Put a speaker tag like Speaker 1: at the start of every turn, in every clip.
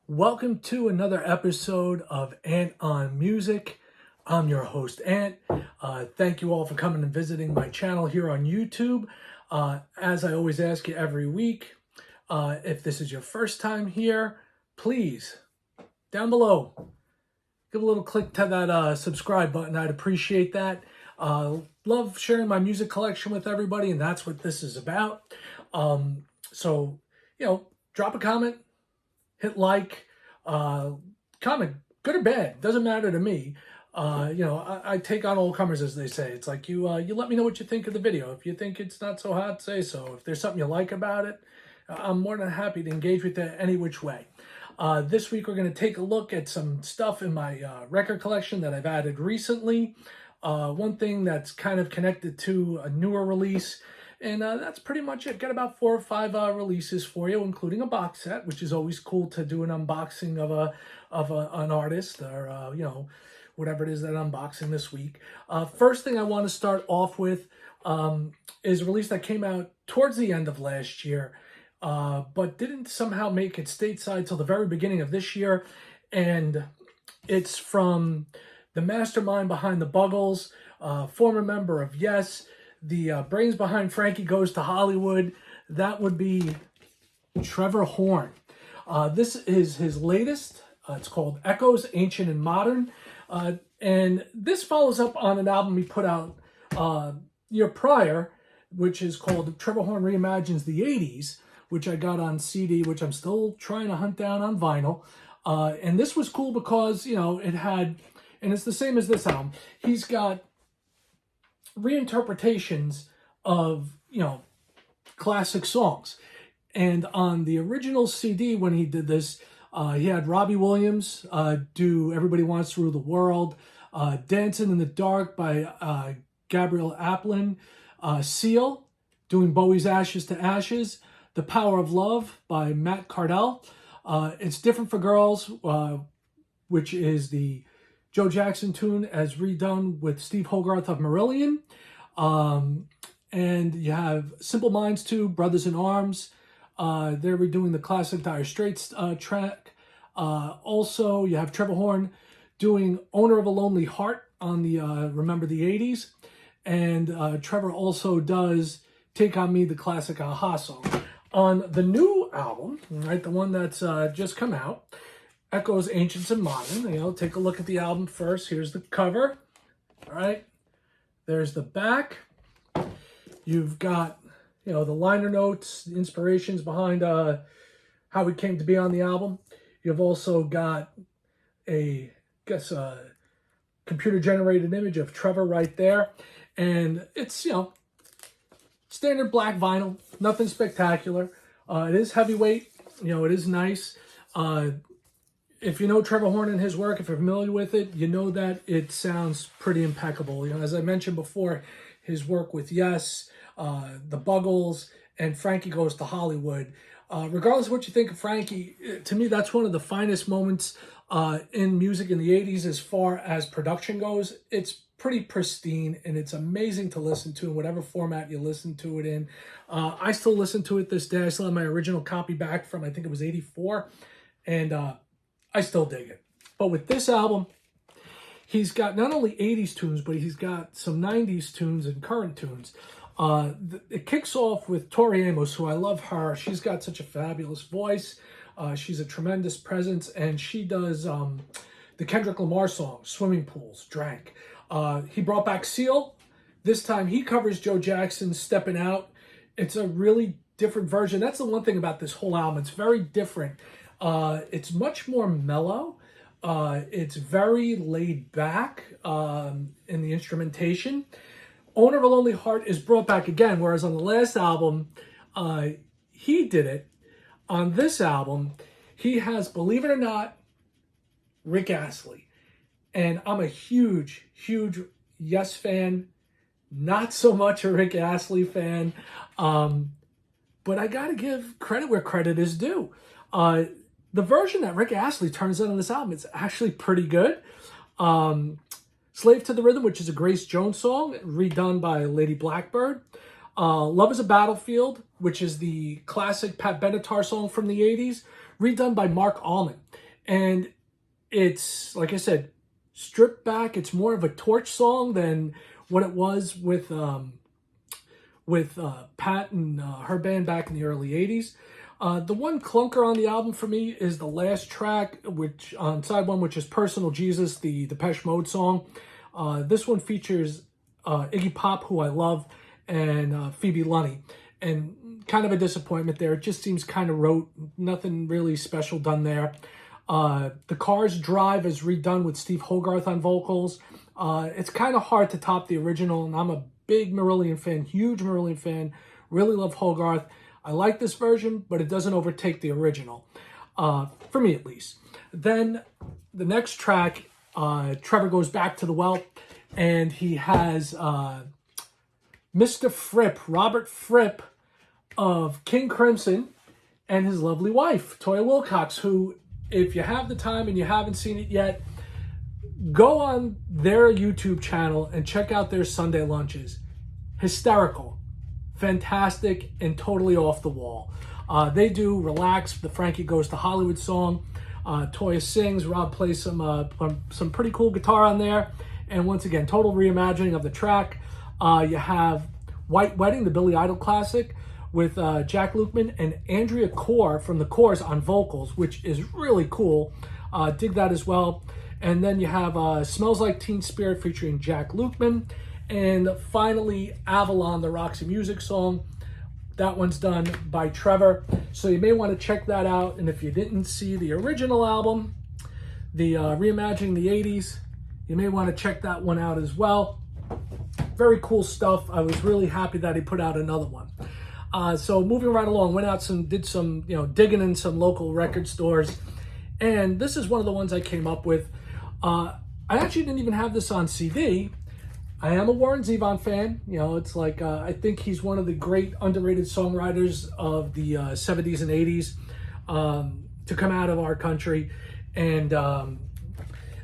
Speaker 1: Welcome to another episode of Ant on Music. I'm your host, Ant. Thank you all for coming and visiting my channel here on YouTube. As I always ask you every week, if this is your first time here, please, down below, give a little click to that subscribe button. I'd appreciate that. Love sharing my music collection with everybody, and that's what this is about. So, drop a comment, hit comment, good or bad, doesn't matter to me. I take on all comers, as they say. It's like you let me know what you think of the video. If you think it's not so hot, say so. If there's something you like about it, I'm more than happy to engage with you any which way. This week we're going to take a look at some stuff in my record collection that I've added recently. One thing that's kind of connected to a newer release, and that's pretty much it. Got about 4 or 5 releases for you, including a box set, which is always cool to do an unboxing of an artist or whatever it is that I'm unboxing this week. First thing I want to start off with is a release that came out towards the end of last year, but didn't somehow make it stateside till the very beginning of this year, and it's from the mastermind behind the Buggles, former member of Yes, the brains behind Frankie Goes to Hollywood. That would be Trevor Horn. This is his latest. It's called Echoes, Ancient and Modern. And this follows up on an album he put out year prior, which is called Trevor Horn Reimagines the 80s, which I got on CD, which I'm still trying to hunt down on vinyl. And this was cool because, it had, and it's the same as this album, he's got reinterpretations of, classic songs. And on the original CD, when he did this, he had Robbie Williams do Everybody Wants to Rule the World, Dancing in the Dark by Gabriel Aplin, Seal doing Bowie's Ashes to Ashes, The Power of Love by Matt Cardell, It's Different for Girls, which is the Joe Jackson tune as redone with Steve Hogarth of Marillion. And you have Simple Minds 2, Brothers in Arms. They're redoing the classic Dire Straits track. Also, you have Trevor Horn doing Owner of a Lonely Heart on the Remember the 80s. And Trevor also does Take On Me, the classic Aha song. On the new album, right, the one that's just come out, Echoes, Ancients and Modern. Take a look at the album first. Here's the cover. All right. There's the back. You've got, the liner notes, the inspirations behind how it came to be on the album. You've also got a computer-generated image of Trevor right there. And it's, standard black vinyl, nothing spectacular. It is heavyweight, it is nice. If you know Trevor Horn and his work, if you're familiar with it, you know that it sounds pretty impeccable. As I mentioned before, his work with Yes, the Buggles, and Frankie Goes to Hollywood. Regardless of what you think of Frankie, to me, that's one of the finest moments in music in the 80s as far as production goes. It's pretty pristine, and it's amazing to listen to in whatever format you listen to it in. I still listen to it this day. I still have my original copy back from, I think it was 84, and I still dig it. But with this album, he's got not only 80s tunes, but he's got some 90s tunes and current tunes. It kicks off with Tori Amos, who I love her. She's got such a fabulous voice. She's a tremendous presence, and she does the Kendrick Lamar song, Swimming Pools, Drank. He brought back Seal. This time he covers Joe Jackson's Steppin' Out. It's a really different version. That's the one thing about this whole album. It's very different. It's much more mellow. It's very laid back in the instrumentation. Owner of a Lonely Heart is brought back again, whereas on the last album, he did it. On this album, he has, believe it or not, Rick Astley. And I'm a huge, huge Yes fan, not so much a Rick Astley fan. But I got to give credit where credit is due. The version that Rick Astley turns in on this album is actually pretty good. Slave to the Rhythm, which is a Grace Jones song, redone by Lady Blackbird. Love is a Battlefield, which is the classic Pat Benatar song from the 80s, redone by Mark Allman. And it's, like I said, stripped back. It's more of a Torch song than what it was with Pat and her band back in the early 80s. The one clunker on the album for me is the last track, which on side one, which is Personal Jesus, the Depeche Mode song. This one features Iggy Pop, who I love, and Phoebe Lunny. And kind of a disappointment there. It just seems kind of rote. Nothing really special done there. The Cars Drive is redone with Steve Hogarth on vocals. It's kind of hard to top the original, and I'm a big Marillion fan, huge Marillion fan. Really love Hogarth. I like this version, but it doesn't overtake the original, for me at least. Then the next track, Trevor goes back to the well, and he has Mr. Fripp, Robert Fripp of King Crimson, and his lovely wife, Toya Wilcox, who, if you have the time and you haven't seen it yet, go on their YouTube channel and check out their Sunday lunches. Hysterical, fantastic, and totally off the wall. They do Relax, the Frankie Goes to Hollywood song. Toya sings, Rob plays some pretty cool guitar on there. And once again, total reimagining of the track. You have White Wedding, the Billy Idol classic, with Jack Lukeman and Andrea Corr from the Corrs on vocals, which is really cool. Dig that as well. And then you have Smells Like Teen Spirit featuring Jack Lukeman. And finally, Avalon, the Roxy Music song. That one's done by Trevor. So you may want to check that out. And if you didn't see the original album, the Reimagining the 80s, you may want to check that one out as well. Very cool stuff. I was really happy that he put out another one. So moving right along, went out did some digging in some local record stores, and this is one of the ones I came up with. I actually didn't even have this on CD. I am a Warren Zevon fan. It's like I think he's one of the great underrated songwriters of the 70s and 80s to come out of our country, and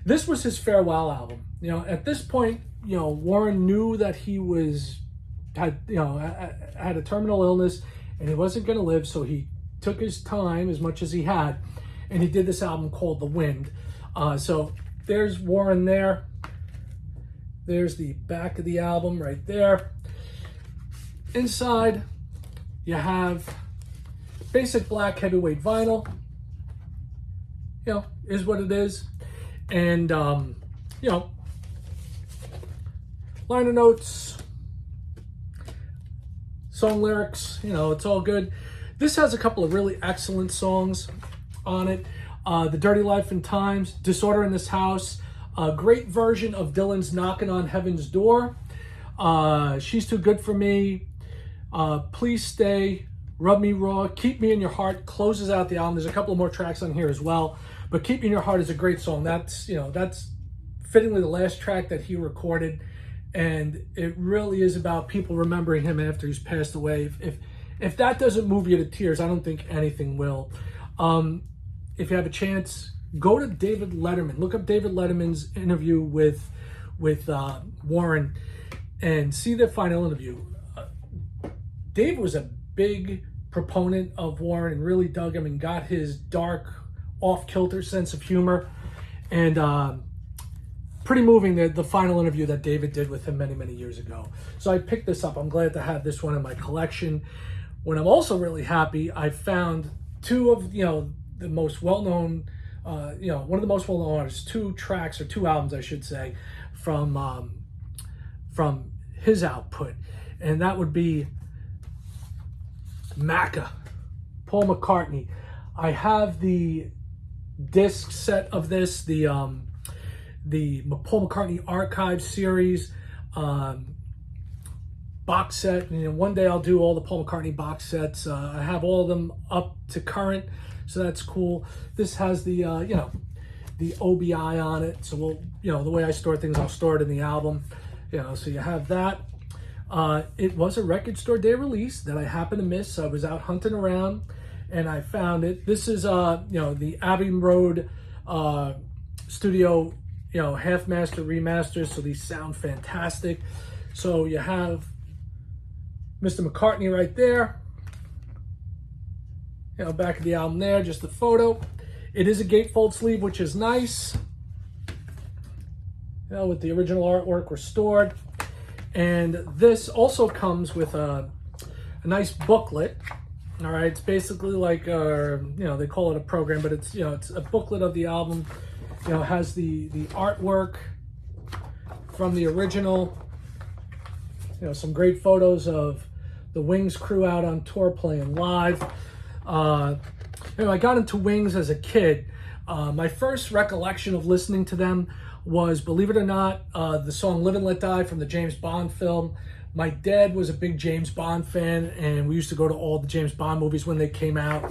Speaker 1: this was his farewell album. At this point, Warren knew that he had a terminal illness and he wasn't going to live, so he took his time as much as he had, and he did this album called The Wind. So there's Warren there. There's the back of the album right there. Inside, you have basic black heavyweight vinyl. Is what it is. And, liner notes, song lyrics, it's all good. This has a couple of really excellent songs on it. The Dirty Life and Times, Disorder in This House, a great version of Dylan's Knocking on Heaven's Door, She's Too Good for Me, Please Stay, Rub Me Raw, Keep Me in Your Heart closes out the album. There's a couple of more tracks on here as well, but Keep Me in Your Heart is a great song. That's fittingly the last track that he recorded, and it really is about people remembering him after he's passed away. If that doesn't move you to tears, I don't think anything will. If you have a chance, go to David Letterman. Look up David Letterman's interview with Warren and see their final interview. Dave was a big proponent of Warren and really dug him and got his dark, off-kilter sense of humor. And pretty moving, the final interview that David did with him many, many years ago. So I picked this up. I'm glad to have this one in my collection. When I'm also really happy, I found two of the most well-known, one of the most well-known artists, two albums, I should say, from his output, and that would be Macca, Paul McCartney. I have the disc set of this, the Paul McCartney Archive series box set. One day I'll do all the Paul McCartney box sets. I have all of them up to current, so that's cool. This has the the OBI on it, so we'll the way I store things, I'll store it in the album. So you have that. It was a record store day release that I happened to miss. I was out hunting around and I found it. This is the Abbey Road studio half master remasters, so these sound fantastic. So you have Mr. McCartney right there. Back of the album there, just the photo. It is a gatefold sleeve, which is nice. With the original artwork restored. And this also comes with a nice booklet. All right, it's basically like, they call it a program, but it's, it's a booklet of the album. It has the artwork from the original. Some great photos of the Wings crew out on tour playing live. I got into Wings as a kid. My first recollection of listening to them was, believe it or not, the song Live and Let Die from the James Bond film. My dad was a big James Bond fan, and we used to go to all the James Bond movies when they came out.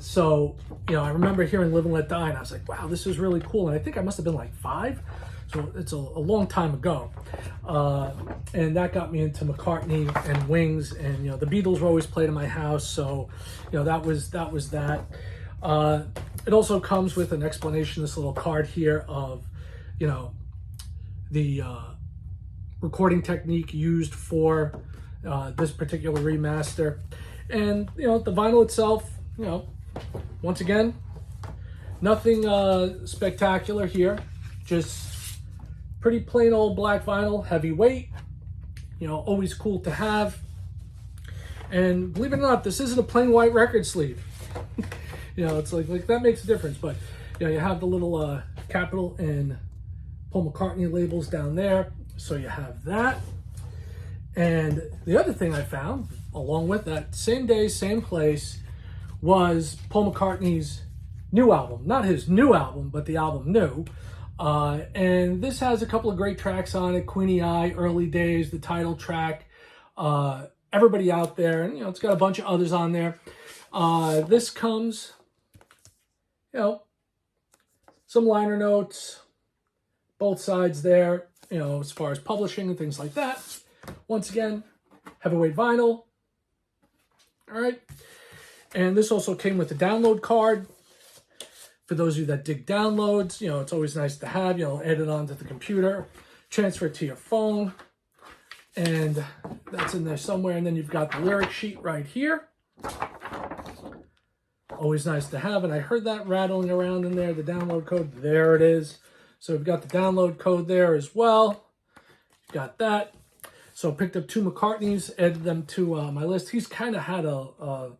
Speaker 1: So I remember hearing Live and Let Die, and I was like, wow, this is really cool. And I think I must have been like 5. So it's a long time ago. And that got me into McCartney and Wings, and the Beatles were always played in my house. So that was that. It also comes with an explanation, this little card here of the recording technique used for this particular remaster. And the vinyl itself, once again, nothing spectacular here, just pretty plain old black vinyl, heavyweight, always cool to have. And believe it or not, this isn't a plain white record sleeve. It's like that makes a difference. But you have the little capital and Paul McCartney labels down there, so you have that. And the other thing I found, along with that, same day, same place, was Paul McCartney's new album. Not his new album, but the album New. And this has a couple of great tracks on it. Queenie Eye, Early Days, the title track, Everybody Out There, and it's got a bunch of others on there. This comes, some liner notes, both sides there, as far as publishing and things like that. Once again, heavyweight vinyl. All right. And this also came with a download card. For those of you that dig downloads, it's always nice to have, add it onto the computer, transfer it to your phone, and that's in there somewhere. And then you've got the lyric sheet right here. Always nice to have. And I heard that rattling around in there, the download code. There it is. So we've got the download code there as well. Got that. So picked up 2 McCartneys, added them to my list. He's kind of had a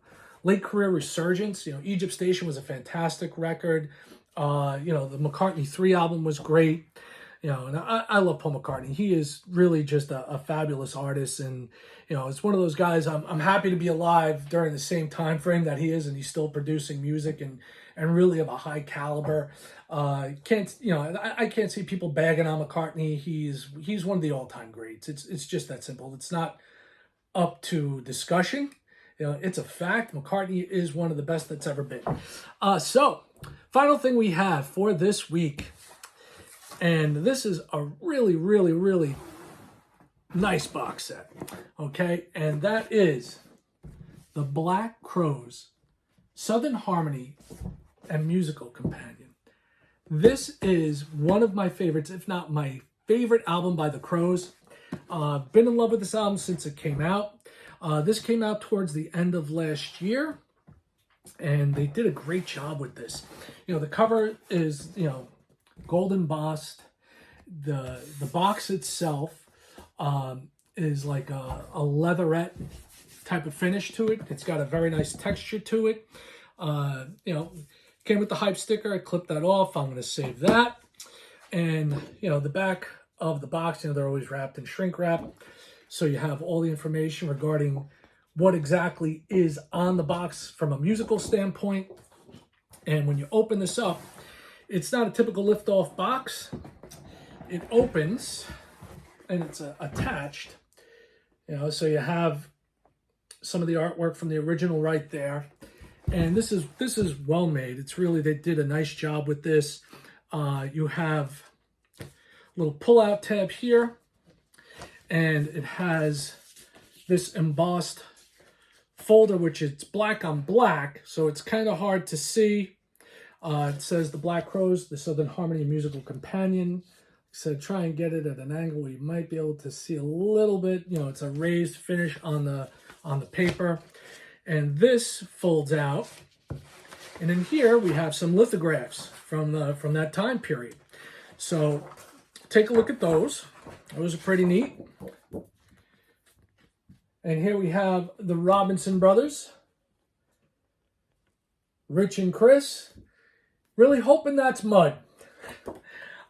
Speaker 1: late career resurgence. Egypt Station was a fantastic record. The McCartney 3 album was great. And I love Paul McCartney. He is really just a fabulous artist. And, it's one of those guys, I'm happy to be alive during the same time frame that he is, and he's still producing music and really of a high caliber. I can't see people bagging on McCartney. He's one of the all-time greats. It's just that simple. It's not up to discussion. It's a fact. McCartney is one of the best that's ever been. So, final thing we have for this week, and this is a really, really, really nice box set, okay? And that is the Black Crowes Southern Harmony and Musical Companion. This is one of my favorites, if not my favorite album by the Crowes. Been in love with this album since it came out. This came out towards the end of last year, and they did a great job with this. The cover is, gold embossed. The box itself is like a leatherette type of finish to it. It's got a very nice texture to it. Came with the hype sticker. I clipped that off. I'm going to save that. And, the back of the box, they're always wrapped in shrink wrap. So you have all the information regarding what exactly is on the box from a musical standpoint. And when you open this up, it's not a typical lift-off box. It opens, and it's attached. So you have some of the artwork from the original right there. And this is well made. It's really, they did a nice job with this. You have a little pull-out tab here, and it has this embossed folder, which is black on black, so it's kind of hard to see. It says the Black Crowes, the Southern Harmony Musical Companion. So try and get it at an angle where you might be able to see a little bit. It's a raised finish on the paper. And this folds out. And in here we have some lithographs from that time period. So take a look at those. Those are pretty neat. And here we have the Robinson brothers, Rich and Chris. Really hoping that's mud.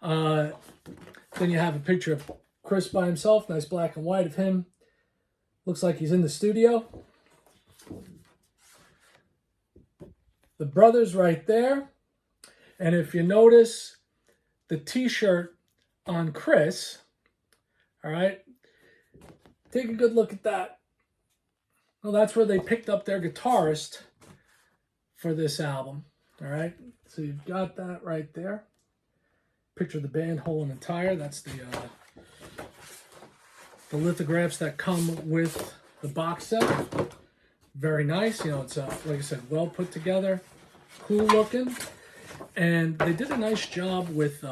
Speaker 1: Then you have a picture of Chris by himself, nice black and white of him. Looks like he's in the studio. The brothers right there. And if you notice the t-shirt on Chris, all right, take a good look at that. Well, that's where they picked up their guitarist for this album, all right? So you've got that right there. Picture of the band whole and entire. That's the lithographs that come with the box set. Very nice. You know, it's, like I said, well put together, cool looking. And they did a nice job with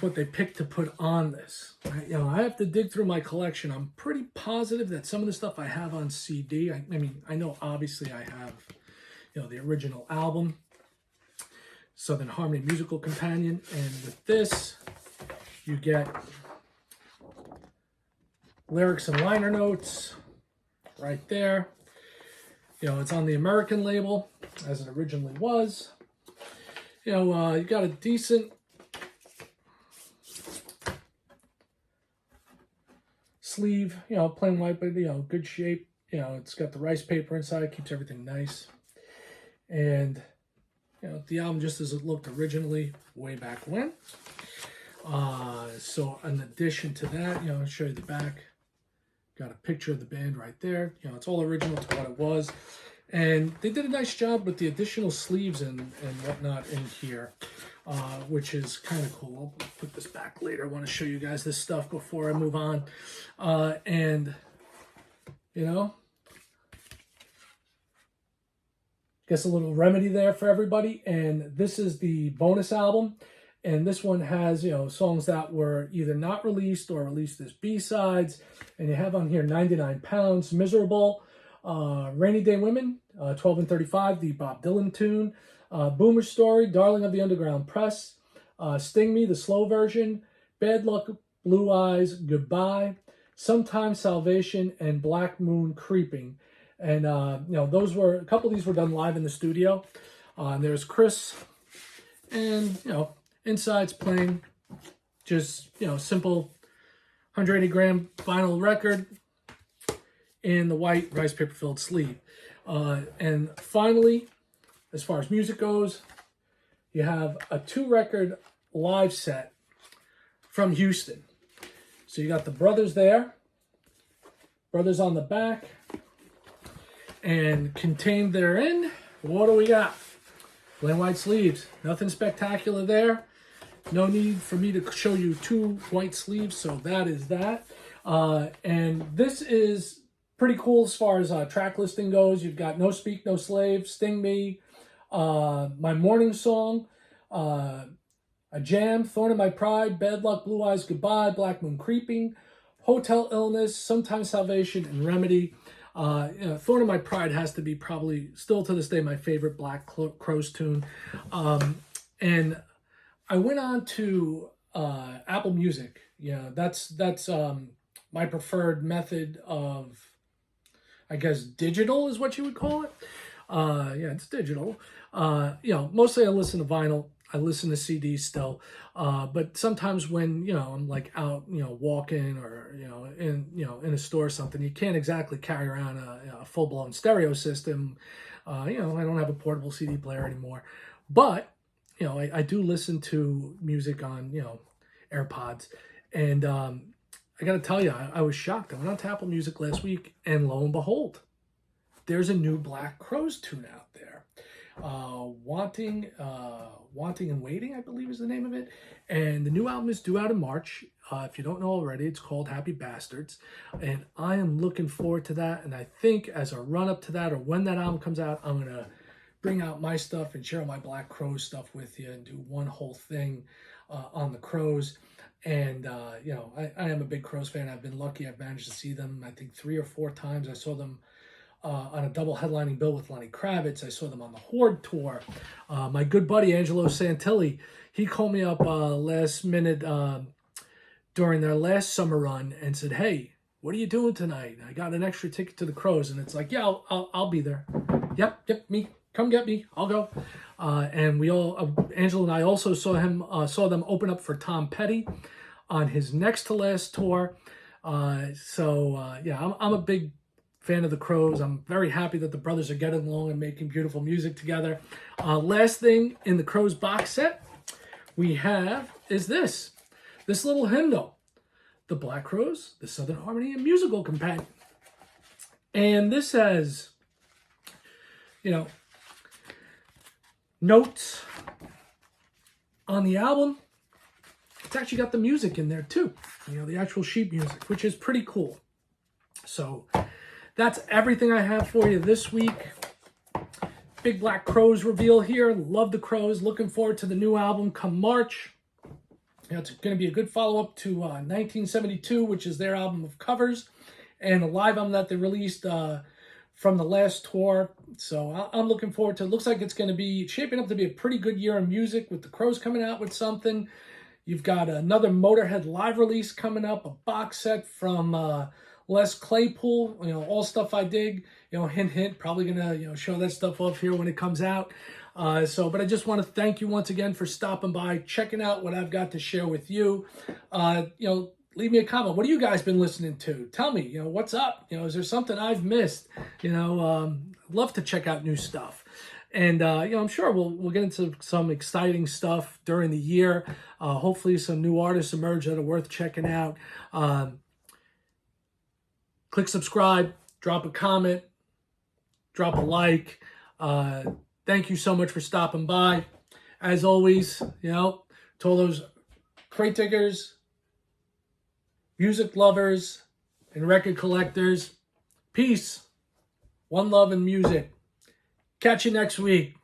Speaker 1: what they picked to put on this. Right? You know, I have to dig through my collection. I'm pretty positive that some of the stuff I have on CD, I mean, I know obviously I have, you know, the original album, Southern Harmony Musical Companion, and with this, you get lyrics and liner notes right there. You know, it's on the American label, as it originally was. You know, you got a decent sleeve, you know, plain white, but, you know, good shape. You know, it's got the rice paper inside, keeps everything nice. And, you know, the album just as it looked originally way back when. So in addition to that, you know, I'll show you the back. Got a picture of the band right there. You know, it's all original to what it was. And they did a nice job with the additional sleeves and whatnot in here, which is kind of cool. I'll put this back later. I want to show you guys this stuff before I move on. And, you know, guess a little remedy there for everybody. And this is the bonus album. And this one has, you know, songs that were either not released or released as B-sides. And you have on here 99 Pounds, Miserable, Rainy Day Women, 12 and 35, the Bob Dylan tune, Boomer Story, Darling of the Underground Press, Sting Me, the slow version, Bad Luck, Blue Eyes, Goodbye, Sometimes Salvation, and Black Moon Creeping. And, you know, a couple of these were done live in the studio. And there's Chris and, you know, inside's playing just, you know, simple 180 gram vinyl record in the white rice paper filled sleeve. And finally, as far as music goes, you have a 2-record live set from Houston. So you got the brothers there, brothers on the back, and contained therein, what do we got? Plain white sleeves. Nothing spectacular there. No need for me to show you 2 white sleeves, so that is that. And this is pretty cool as far as track listing goes. You've got No Speak, No Slave, Sting Me, My Morning Song, A Jam, Thorn in My Pride, Bad Luck, Blue Eyes, Goodbye, Black Moon Creeping, Hotel Illness, Sometimes Salvation, and Remedy. You know, Thorn in My Pride has to be probably, still to this day, my favorite Black Crowes tune. And I went on to Apple Music. Yeah, that's my preferred method of, I guess, digital is what you would call it. Yeah, it's digital. You know, mostly I listen to vinyl. I listen to CDs still. But sometimes when, you know, I'm like out, you know, walking or, you know, in a store or something, you can't exactly carry around a full-blown stereo system. You know, I don't have a portable CD player anymore. But you know, I do listen to music on, you know, AirPods. And I got to tell you, I was shocked. I went on to Apple Music last week, and lo and behold, there's a new Black Crowes tune out there. Wanting and Waiting, I believe is the name of it. And the new album is due out in March. If you don't know already, it's called Happy Bastards. And I am looking forward to that. And I think as a run-up to that, or when that album comes out, I'm going to bring out my stuff and share my Black Crowes stuff with you and do one whole thing on the Crowes. And, I am a big Crows fan. I've been lucky. I've managed to see them, I think, 3 or 4 times. I saw them on a double headlining bill with Lenny Kravitz. I saw them on the Horde tour. My good buddy, Angelo Santilli, he called me up last minute during their last summer run and said, "Hey, what are you doing tonight? I got an extra ticket to the Crows." And it's like, "Yeah, I'll be there." Yep, me. Come get me. I'll go. And we all, Angelo and I also saw them open up for Tom Petty on his next to last tour. Yeah, I'm a big fan of the Crows. I'm very happy that the brothers are getting along and making beautiful music together. Last thing in the Crows box set we have is this little hymnal, The Black Crowes, the Southern Harmony and Musical Companion. And this has, notes on the album. It's actually got the music in there too, the actual sheet music, which is pretty cool. So that's everything I have for you this week. Big Black Crowes reveal here. Love the Crows. Looking forward to the new album come March. It's going to be a good follow-up to 1972, which is their album of covers, and a live album that they released from the last tour. So I'm looking forward to it. Looks like it's going to be shaping up to be a pretty good year in music with the Crows coming out with something. You've got another Motorhead live release coming up, a box set from Les Claypool, all stuff I dig. Hint, hint, probably going to show that stuff off here when it comes out. But I just want to thank you once again for stopping by, checking out what I've got to share with you. Leave me a comment. What have you guys been listening to? Tell me, what's up? Is there something I've missed? Love to check out new stuff. And, I'm sure we'll get into some exciting stuff during the year. Hopefully some new artists emerge that are worth checking out. Click subscribe, drop a comment, drop a like. Thank you so much for stopping by. As always, to all those crate diggers, music lovers, and record collectors, peace, one love, and music. Catch you next week.